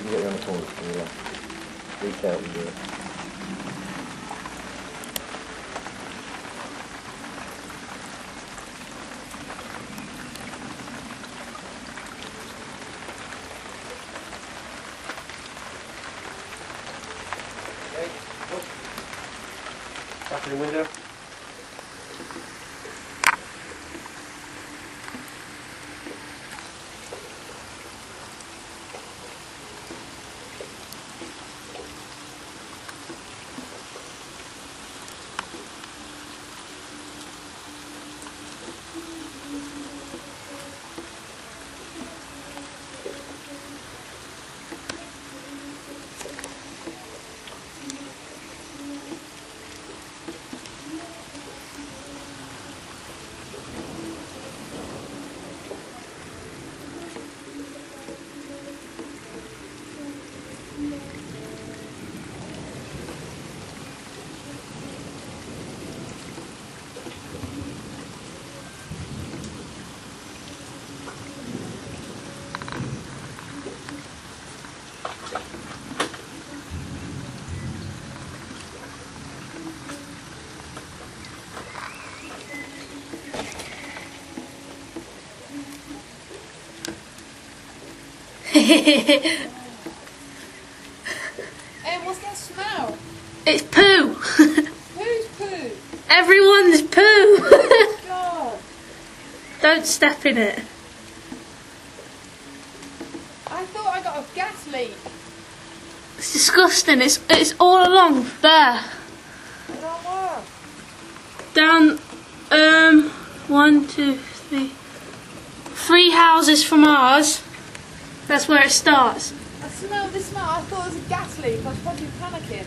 can get around the corner from your left. Reach out and do it. Okay, look. Back in the window. Hey, what's that smell? it's poo. Whose poo? Everyone's poo. God. Don't step in it. I thought I got a gas leak. It's disgusting. It's all along there. Down 1, 2, 3, 3 houses from ours. That's where it starts. I smelled this smell. I thought it was a gas leak. I was probably panicking.